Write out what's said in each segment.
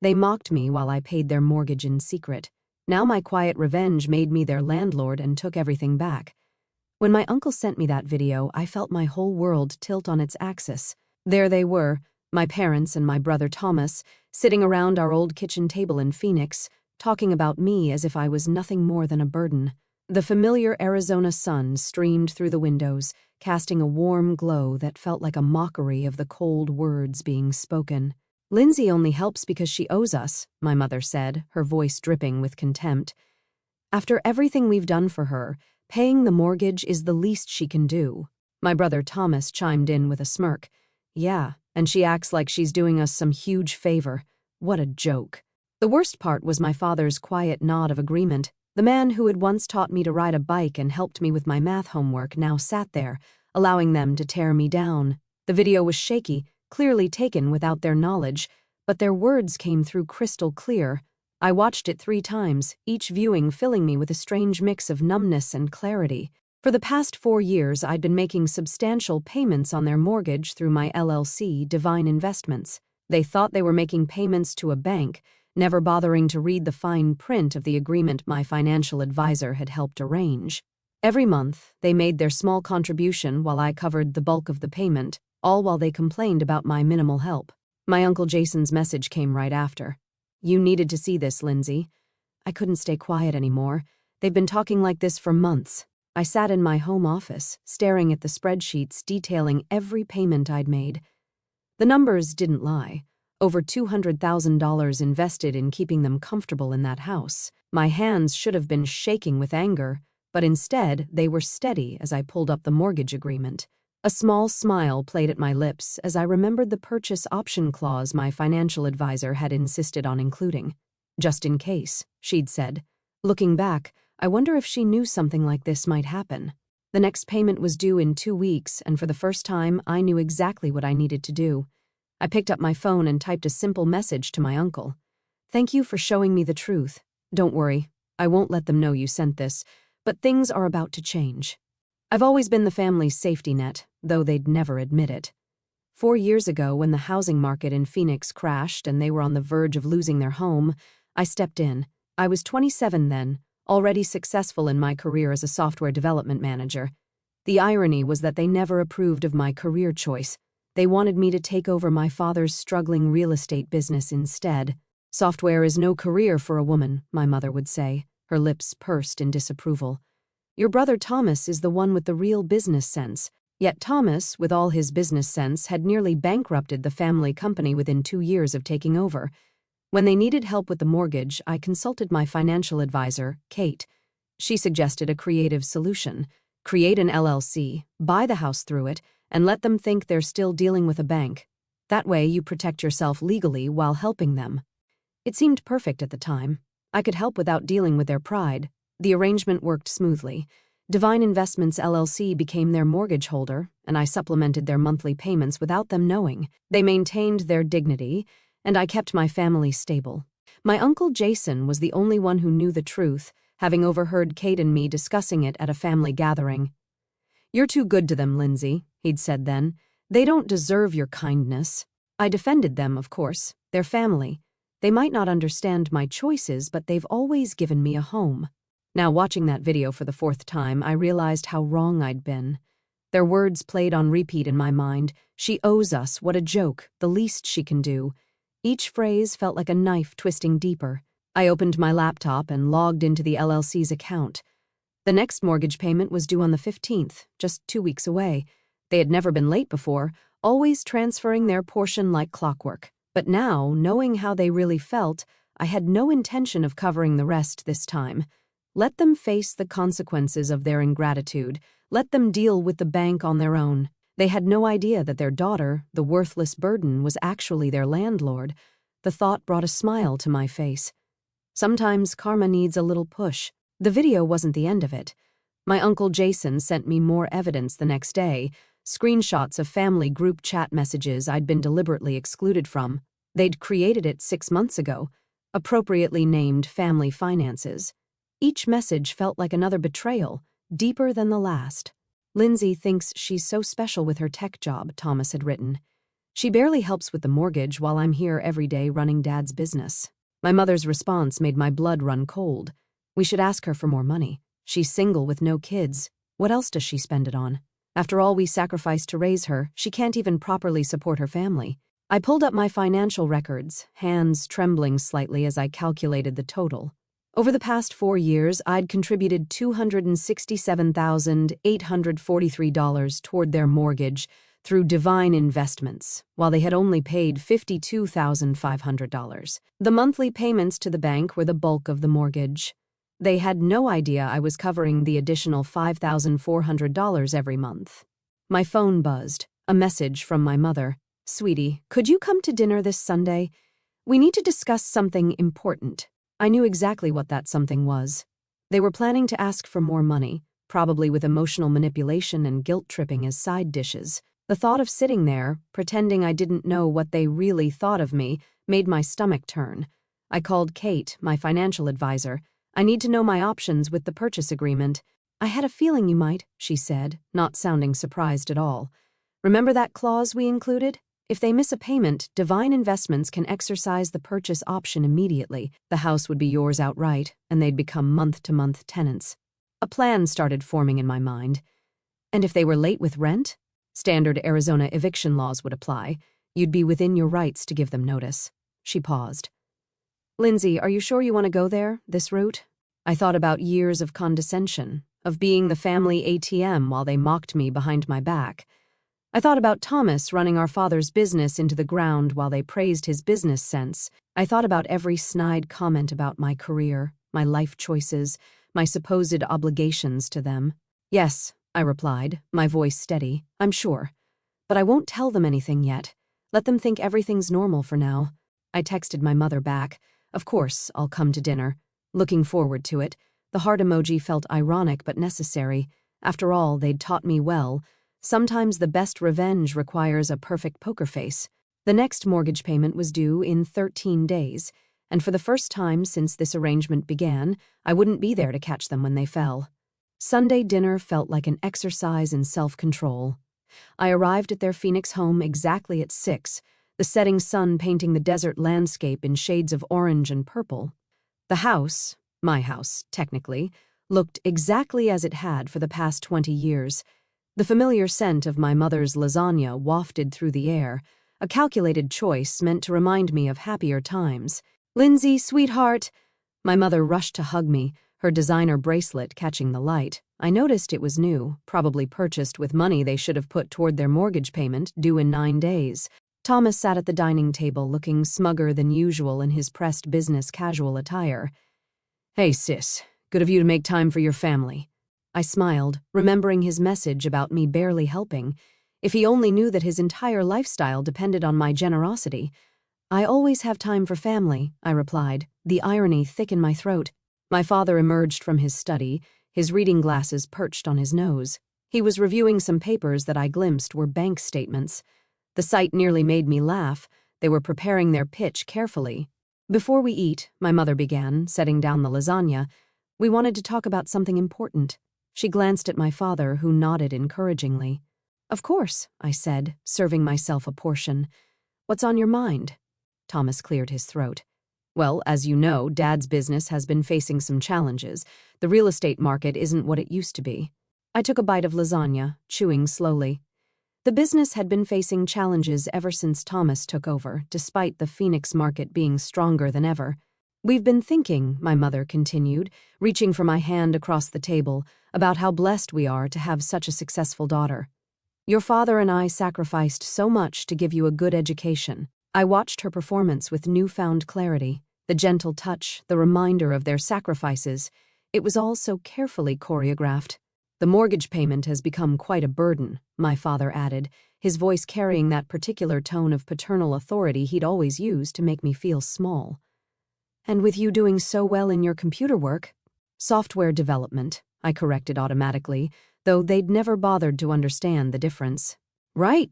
They mocked me while I paid their mortgage in secret. Now my quiet revenge made me their landlord and took everything back. When my uncle sent me that video, I felt my whole world tilt on its axis. There they were, my parents and my brother Thomas, sitting around our old kitchen table in Phoenix, talking about me as if I was nothing more than a burden. The familiar Arizona sun streamed through the windows, casting a warm glow that felt like a mockery of the cold words being spoken. "Lindsay only helps because she owes us," my mother said, her voice dripping with contempt. "After everything we've done for her, paying the mortgage is the least she can do." My brother Thomas chimed in with a smirk. "Yeah, and she acts like she's doing us some huge favor. What a joke." The worst part was my father's quiet nod of agreement. The man who had once taught me to ride a bike and helped me with my math homework now sat there, allowing them to tear me down. The video was shaky, clearly taken without their knowledge, but their words came through crystal clear. I watched it 3 times, each viewing filling me with a strange mix of numbness and clarity. For the past 4 years, I'd been making substantial payments on their mortgage through my LLC, Divine Investments. They thought they were making payments to a bank, never bothering to read the fine print of the agreement my financial advisor had helped arrange. Every month, they made their small contribution while I covered the bulk of the payment, all while they complained about my minimal help. My Uncle Jason's message came right after. "You needed to see this, Lindsay." I couldn't stay quiet anymore. They've been talking like this for months. I sat in my home office, staring at the spreadsheets detailing every payment I'd made. The numbers didn't lie. Over $200,000 invested in keeping them comfortable in that house. My hands should have been shaking with anger, but instead they were steady as I pulled up the mortgage agreement. A small smile played at my lips as I remembered the purchase option clause my financial advisor had insisted on including. "Just in case," she'd said. Looking back, I wonder if she knew something like this might happen. The next payment was due in 2 weeks, and for the first time, I knew exactly what I needed to do. I picked up my phone and typed a simple message to my uncle. "Thank you for showing me the truth. Don't worry, I won't let them know you sent this, but things are about to change." I've always been the family's safety net, though they'd never admit it. 4 years ago, when the housing market in Phoenix crashed and they were on the verge of losing their home, I stepped in. I was 27 then, already successful in my career as a software development manager. The irony was that they never approved of my career choice. They wanted me to take over my father's struggling real estate business instead. "Software is no career for a woman," my mother would say, her lips pursed in disapproval. "Your brother Thomas is the one with the real business sense." Yet Thomas, with all his business sense, had nearly bankrupted the family company within 2 years of taking over. When they needed help with the mortgage, I consulted my financial advisor, Kate. She suggested a creative solution: create an LLC, buy the house through it, and let them think they're still dealing with a bank. That way you protect yourself legally while helping them. It seemed perfect at the time. I could help without dealing with their pride. The arrangement worked smoothly. Divine Investments LLC became their mortgage holder, and I supplemented their monthly payments without them knowing. They maintained their dignity, and I kept my family stable. My Uncle Jason was the only one who knew the truth, having overheard Kate and me discussing it at a family gathering. "You're too good to them, Lindsay," he'd said then. "They don't deserve your kindness." I defended them, of course. Their family. They might not understand my choices, but they've always given me a home. Now, watching that video for the 4th time, I realized how wrong I'd been. Their words played on repeat in my mind. "She owes us, what a joke, the least she can do." Each phrase felt like a knife twisting deeper. I opened my laptop and logged into the LLC's account. The next mortgage payment was due on the 15th, just 2 weeks away. They had never been late before, always transferring their portion like clockwork. But now, knowing how they really felt, I had no intention of covering the rest this time. Let them face the consequences of their ingratitude. Let them deal with the bank on their own. They had no idea that their daughter, the worthless burden, was actually their landlord. The thought brought a smile to my face. Sometimes karma needs a little push. The video wasn't the end of it. My Uncle Jason sent me more evidence the next day, screenshots of family group chat messages I'd been deliberately excluded from. They'd created it 6 months ago, appropriately named Family Finances. Each message felt like another betrayal, deeper than the last. "Lindsay thinks she's so special with her tech job," Thomas had written. She barely helps with the mortgage while I'm here every day running Dad's business. My mother's response made my blood run cold. We should ask her for more money. She's single with no kids. What else does she spend it on? After all we sacrificed to raise her, she can't even properly support her family. I pulled up my financial records, hands trembling slightly as I calculated the total. Over the past 4 years, I'd contributed $267,843 toward their mortgage through divine investments, while they had only paid $52,500. The monthly payments to the bank were the bulk of the mortgage. They had no idea I was covering the additional $5,400 every month. My phone buzzed, a message from my mother. "Sweetie, could you come to dinner this Sunday? We need to discuss something important." I knew exactly what that something was. They were planning to ask for more money, probably with emotional manipulation and guilt-tripping as side dishes. The thought of sitting there, pretending I didn't know what they really thought of me, made my stomach turn. I called Kate, my financial advisor. "I need to know my options with the purchase agreement." "I had a feeling you might," she said, not sounding surprised at all. "Remember that clause we included? If they miss a payment, Divine Investments can exercise the purchase option immediately. The house would be yours outright, and they'd become month-to-month tenants." A plan started forming in my mind. And if they were late with rent? Standard Arizona eviction laws would apply. You'd be within your rights to give them notice. She paused. "Lindsay, are you sure you want to go there, this route?" I thought about years of condescension, of being the family ATM while they mocked me behind my back. I thought about Thomas running our father's business into the ground while they praised his business sense. I thought about every snide comment about my career, my life choices, my supposed obligations to them. "Yes," I replied, my voice steady. "I'm sure. But I won't tell them anything yet. Let them think everything's normal for now." I texted my mother back. "Of course, I'll come to dinner. Looking forward to it." The heart emoji felt ironic but necessary. After all, they'd taught me well. Sometimes the best revenge requires a perfect poker face. The next mortgage payment was due in 13 days, and for the first time since this arrangement began, I wouldn't be there to catch them when they fell. Sunday dinner felt like an exercise in self-control. I arrived at their Phoenix home exactly at 6, the setting sun painting the desert landscape in shades of orange and purple. The house, my house, technically, looked exactly as it had for the past 20 years. The familiar scent of my mother's lasagna wafted through the air, a calculated choice meant to remind me of happier times. "Lindsay, sweetheart!" My mother rushed to hug me, her designer bracelet catching the light. I noticed it was new, probably purchased with money they should have put toward their mortgage payment, due in 9 days. Thomas sat at the dining table looking smugger than usual in his pressed business casual attire. "Hey, sis. Good of you to make time for your family." I smiled, remembering his message about me barely helping. If he only knew that his entire lifestyle depended on my generosity. "I always have time for family," I replied, the irony thick in my throat. My father emerged from his study, his reading glasses perched on his nose. He was reviewing some papers that I glimpsed were bank statements. The sight nearly made me laugh. They were preparing their pitch carefully. "Before we eat," my mother began, setting down the lasagna, "we wanted to talk about something important." She glanced at my father, who nodded encouragingly. "Of course," I said, serving myself a portion. "What's on your mind?" Thomas cleared his throat. "Well, as you know, Dad's business has been facing some challenges. The real estate market isn't what it used to be." I took a bite of lasagna, chewing slowly. The business had been facing challenges ever since Thomas took over, despite the Phoenix market being stronger than ever. "We've been thinking," my mother continued, reaching for my hand across the table, "about how blessed we are to have such a successful daughter. Your father and I sacrificed so much to give you a good education." I watched her performance with newfound clarity, the gentle touch, the reminder of their sacrifices. It was all so carefully choreographed. "The mortgage payment has become quite a burden," my father added, his voice carrying that particular tone of paternal authority he'd always used to make me feel small. "And with you doing so well in your computer work." "Software development," I corrected automatically, though they'd never bothered to understand the difference. Right,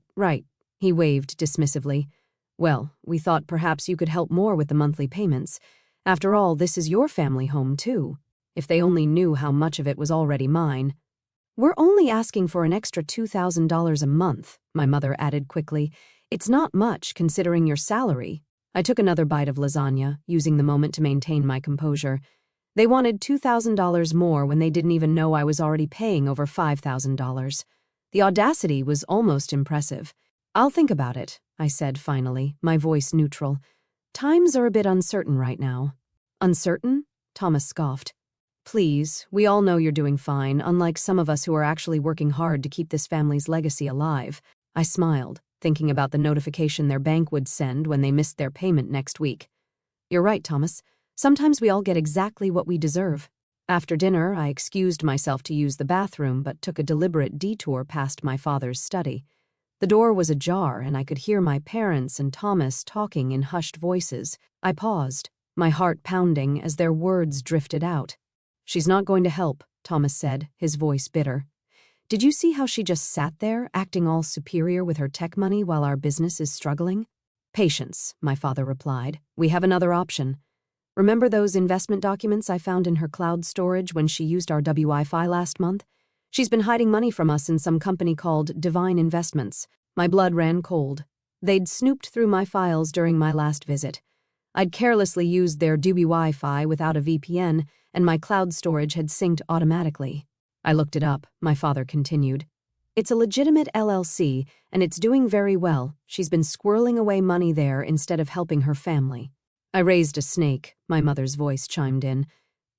he waved dismissively. "Well, we thought perhaps you could help more with the monthly payments. After all, this is your family home, too. If they only knew how much of it was already mine." "We're only asking for an extra $2,000 a month," my mother added quickly. It's not much, considering your salary. I took another bite of lasagna, using the moment to maintain my composure. They wanted $2,000 more when they didn't even know I was already paying over $5,000. The audacity was almost impressive. I'll think about it, I said finally, my voice neutral. Times are a bit uncertain right now. Uncertain? Thomas scoffed. Please, we all know you're doing fine, unlike some of us who are actually working hard to keep this family's legacy alive. I smiled, thinking about the notification their bank would send when they missed their payment next week. You're right, Thomas. Sometimes we all get exactly what we deserve. After dinner, I excused myself to use the bathroom but took a deliberate detour past my father's study. The door was ajar and I could hear my parents and Thomas talking in hushed voices. I paused, my heart pounding as their words drifted out. She's not going to help, Thomas said, his voice bitter. Did you see how she just sat there, acting all superior with her tech money while our business is struggling? Patience, my father replied. We have another option. Remember those investment documents I found in her cloud storage when she used our Wi-Fi last month? She's been hiding money from us in some company called Divine Investments. My blood ran cold. They'd snooped through my files during my last visit. I'd carelessly used their Wi-Fi without a VPN, and my cloud storage had synced automatically. I looked it up, my father continued. It's a legitimate LLC, and it's doing very well. She's been squirreling away money there instead of helping her family. I raised a snake, my mother's voice chimed in.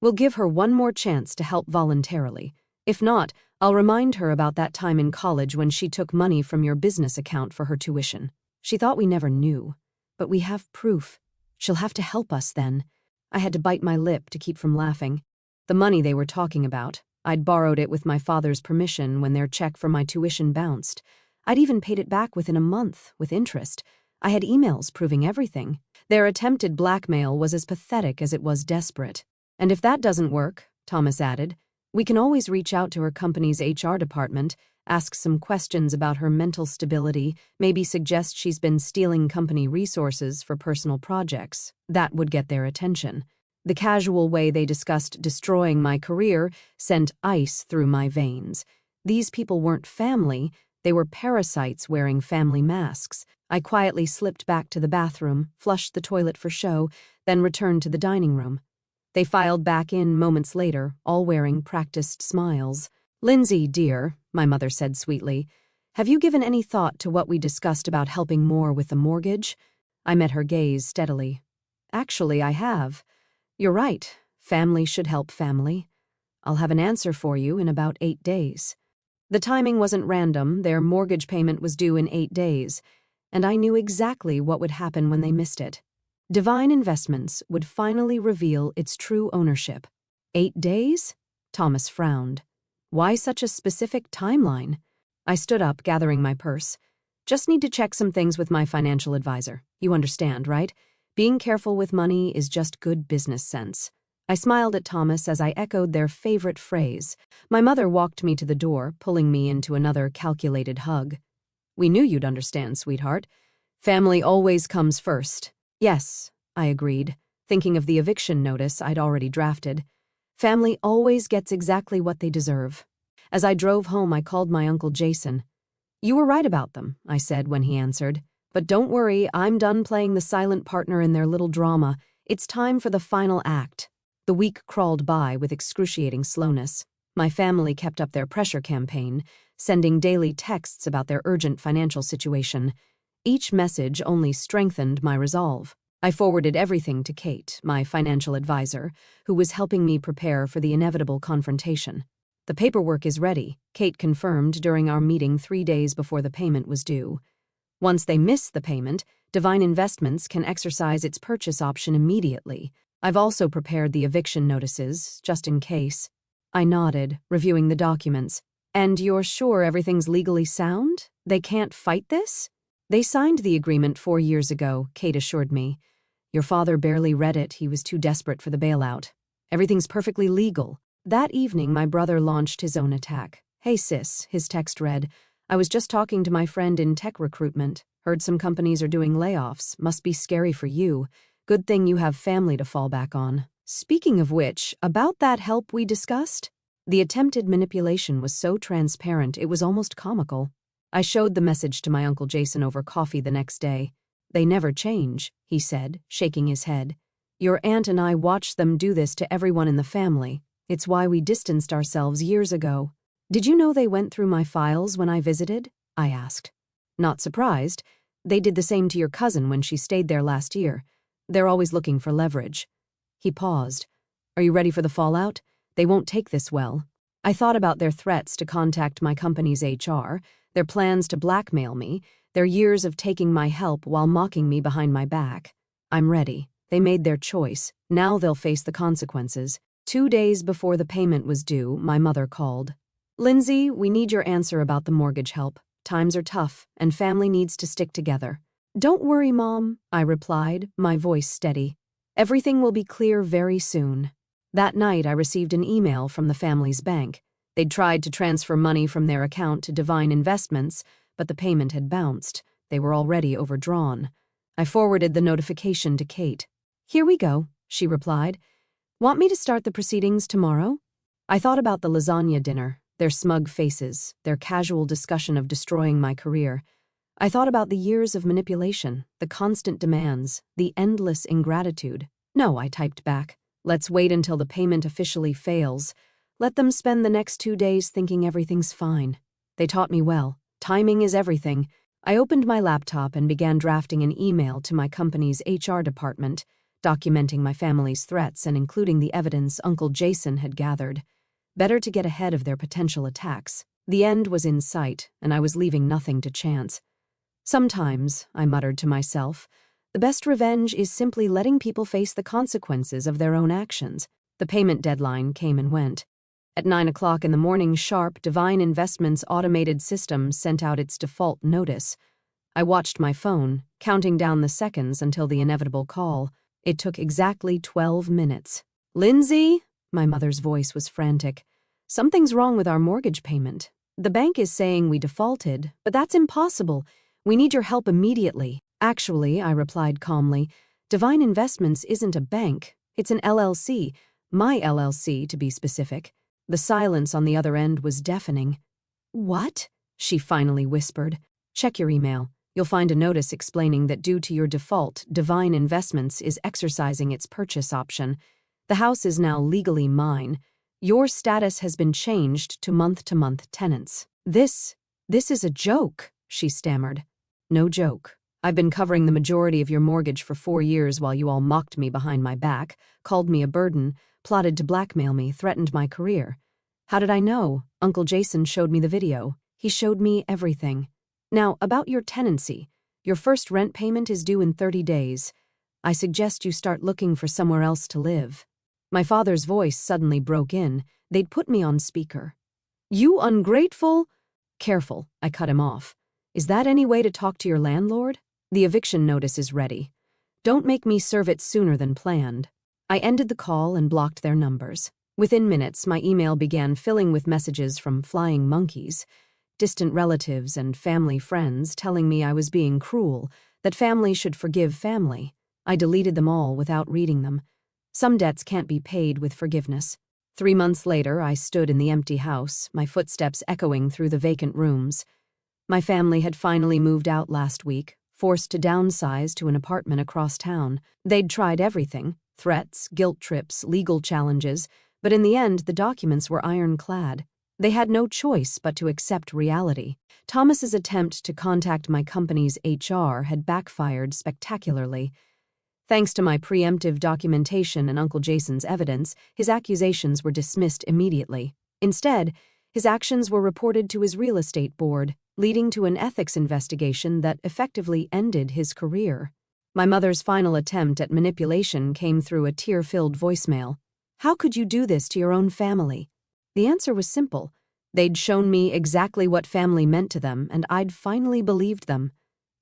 We'll give her one more chance to help voluntarily. If not, I'll remind her about that time in college when she took money from your business account for her tuition. She thought we never knew, but we have proof. She'll have to help us then. I had to bite my lip to keep from laughing. The money they were talking about, I'd borrowed it with my father's permission when their check for my tuition bounced. I'd even paid it back within a month, with interest. I had emails proving everything. Their attempted blackmail was as pathetic as it was desperate. And if that doesn't work, Thomas added, we can always reach out to her company's HR department, ask some questions about her mental stability, maybe suggest she's been stealing company resources for personal projects. That would get their attention. The casual way they discussed destroying my career sent ice through my veins. These people weren't family, they were parasites wearing family masks. I quietly slipped back to the bathroom, flushed the toilet for show, then returned to the dining room. They filed back in moments later, all wearing practiced smiles. Lindsay, dear, my mother said sweetly, have you given any thought to what we discussed about helping more with the mortgage? I met her gaze steadily. Actually, I have. You're right. Family should help family. I'll have an answer for you in about 8 days. The timing wasn't random. Their mortgage payment was due in 8 days, and I knew exactly what would happen when they missed it. Divine Investments would finally reveal its true ownership. 8 days? Thomas frowned. Why such a specific timeline? I stood up, gathering my purse. Just need to check some things with my financial advisor. You understand, right? Being careful with money is just good business sense. I smiled at Thomas as I echoed their favorite phrase. My mother walked me to the door, pulling me into another calculated hug. We knew you'd understand, sweetheart. Family always comes first. Yes, I agreed, thinking of the eviction notice I'd already drafted. Family always gets exactly what they deserve. As I drove home, I called my Uncle Jason. You were right about them, I said when he answered. But don't worry, I'm done playing the silent partner in their little drama. It's time for the final act. The week crawled by with excruciating slowness. My family kept up their pressure campaign, sending daily texts about their urgent financial situation. Each message only strengthened my resolve. I forwarded everything to Kate, my financial advisor, who was helping me prepare for the inevitable confrontation. The paperwork is ready, Kate confirmed during our meeting 3 days before the payment was due. Once they miss the payment, Divine Investments can exercise its purchase option immediately. I've also prepared the eviction notices, just in case. I nodded, reviewing the documents. And you're sure everything's legally sound? They can't fight this? They signed the agreement 4 years ago, Kate assured me. Your father barely read it, he was too desperate for the bailout. Everything's perfectly legal. That evening, my brother launched his own attack. Hey sis, his text read, I was just talking to my friend in tech recruitment. Heard some companies are doing layoffs. Must be scary for you. Good thing you have family to fall back on. Speaking of which, about that help we discussed? The attempted manipulation was so transparent it was almost comical. I showed the message to my Uncle Jason over coffee the next day. "They never change," he said, shaking his head. "Your aunt and I watched them do this to everyone in the family. It's why we distanced ourselves years ago." "Did you know they went through my files when I visited?" I asked. "Not surprised. They did the same to your cousin when she stayed there last year. They're always looking for leverage." He paused. "Are you ready for the fallout? They won't take this well." I thought about their threats to contact my company's HR, their plans to blackmail me, their years of taking my help while mocking me behind my back. I'm ready. They made their choice. Now they'll face the consequences. 2 days before the payment was due, my mother called. "Lindsay, we need your answer about the mortgage help. Times are tough, and family needs to stick together." "Don't worry, Mom," I replied, my voice steady. "Everything will be clear very soon." That night, I received an email from the family's bank. They'd tried to transfer money from their account to Divine Investments, but the payment had bounced. They were already overdrawn. I forwarded the notification to Kate. "Here we go," she replied. "Want me to start the proceedings tomorrow?" I thought about the lasagna dinner, their smug faces, their casual discussion of destroying my career. I thought about the years of manipulation, the constant demands, the endless ingratitude. "No," I typed back. "Let's wait until the payment officially fails. Let them spend the next 2 days thinking everything's fine." They taught me well. Timing is everything. I opened my laptop and began drafting an email to my company's HR department, documenting my family's threats and including the evidence Uncle Jason had gathered. Better to get ahead of their potential attacks. The end was in sight, and I was leaving nothing to chance. "Sometimes," I muttered to myself, "the best revenge is simply letting people face the consequences of their own actions." The payment deadline came and went. At 9 o'clock in the morning sharp, Divine Investments' automated system sent out its default notice. I watched my phone, counting down the seconds until the inevitable call. It took exactly 12 minutes. "Lindsay?" My mother's voice was frantic. "Something's wrong with our mortgage payment. The bank is saying we defaulted, but that's impossible. We need your help immediately." "Actually," I replied calmly, "Divine Investments isn't a bank. It's an LLC. My LLC, to be specific." The silence on the other end was deafening. "What?" she finally whispered. "Check your email. You'll find a notice explaining that due to your default, Divine Investments is exercising its purchase option. The house is now legally mine. Your status has been changed to month-to-month tenants." This is a joke," she stammered. "No joke. I've been covering the majority of your mortgage for 4 years while you all mocked me behind my back, called me a burden, plotted to blackmail me, threatened my career. How did I know? Uncle Jason showed me the video. He showed me everything. Now, about your tenancy. Your first rent payment is due in 30 days. I suggest you start looking for somewhere else to live." My father's voice suddenly broke in. They'd put me on speaker. "You ungrateful—" "Careful," I cut him off. "Is that any way to talk to your landlord? The eviction notice is ready. Don't make me serve it sooner than planned." I ended the call and blocked their numbers. Within minutes, my email began filling with messages from flying monkeys, distant relatives and family friends telling me I was being cruel, that family should forgive family. I deleted them all without reading them. Some debts can't be paid with forgiveness. 3 months later, I stood in the empty house, my footsteps echoing through the vacant rooms. My family had finally moved out last week, forced to downsize to an apartment across town. They'd tried everything: threats, guilt trips, legal challenges, but in the end, the documents were ironclad. They had no choice but to accept reality. Thomas's attempt to contact my company's HR had backfired spectacularly. Thanks to my preemptive documentation and Uncle Jason's evidence, his accusations were dismissed immediately. Instead, his actions were reported to his real estate board, leading to an ethics investigation that effectively ended his career. My mother's final attempt at manipulation came through a tear-filled voicemail. "How could you do this to your own family?" The answer was simple. They'd shown me exactly what family meant to them, and I'd finally believed them.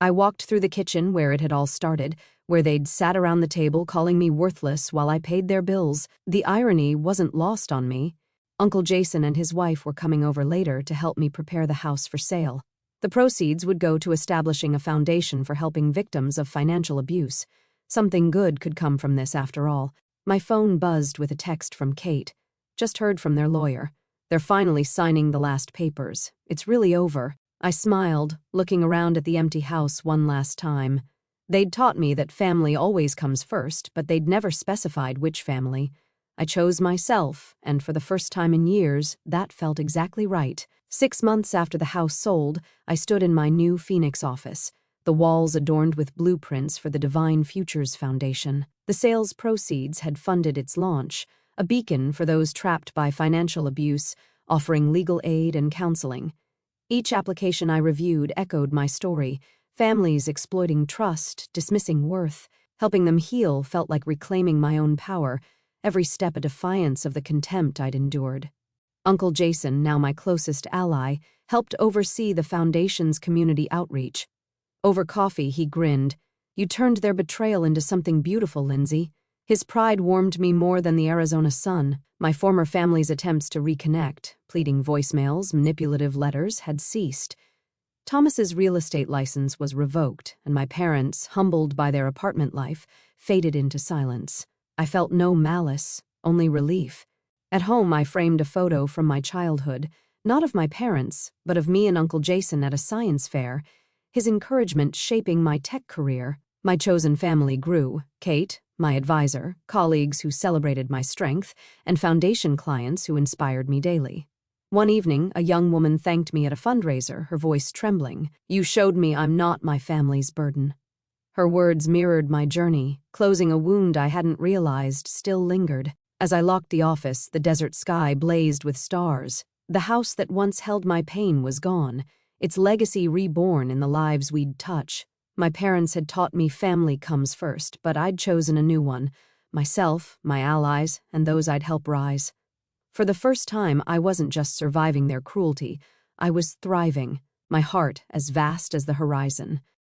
I walked through the kitchen where it had all started, where they'd sat around the table calling me worthless while I paid their bills. The irony wasn't lost on me. Uncle Jason and his wife were coming over later to help me prepare the house for sale. The proceeds would go to establishing a foundation for helping victims of financial abuse. Something good could come from this after all. My phone buzzed with a text from Kate. "Just heard from their lawyer. They're finally signing the last papers. It's really over." I smiled, looking around at the empty house one last time. They'd taught me that family always comes first, but they'd never specified which family. I chose myself, and for the first time in years, that felt exactly right. 6 months after the house sold, I stood in my new Phoenix office, the walls adorned with blueprints for the Divine Futures Foundation. The sales proceeds had funded its launch, a beacon for those trapped by financial abuse, offering legal aid and counseling. Each application I reviewed echoed my story. Families exploiting trust, dismissing worth, helping them heal felt like reclaiming my own power, every step a defiance of the contempt I'd endured. Uncle Jason, now my closest ally, helped oversee the foundation's community outreach. Over coffee, he grinned. "You turned their betrayal into something beautiful, Lindsay." His pride warmed me more than the Arizona sun. My former family's attempts to reconnect, pleading voicemails, manipulative letters, had ceased. Thomas's real estate license was revoked, and my parents, humbled by their apartment life, faded into silence. I felt no malice, only relief. At home, I framed a photo from my childhood, not of my parents, but of me and Uncle Jason at a science fair, his encouragement shaping my tech career. My chosen family grew: Kate, my advisor, colleagues who celebrated my strength, and foundation clients who inspired me daily. One evening, a young woman thanked me at a fundraiser, her voice trembling. "You showed me I'm not my family's burden." Her words mirrored my journey, closing a wound I hadn't realized still lingered. As I locked the office, the desert sky blazed with stars. The house that once held my pain was gone, its legacy reborn in the lives we'd touch. My parents had taught me family comes first, but I'd chosen a new one: myself, my allies, and those I'd help rise. For the first time, I wasn't just surviving their cruelty. I was thriving, my heart as vast as the horizon.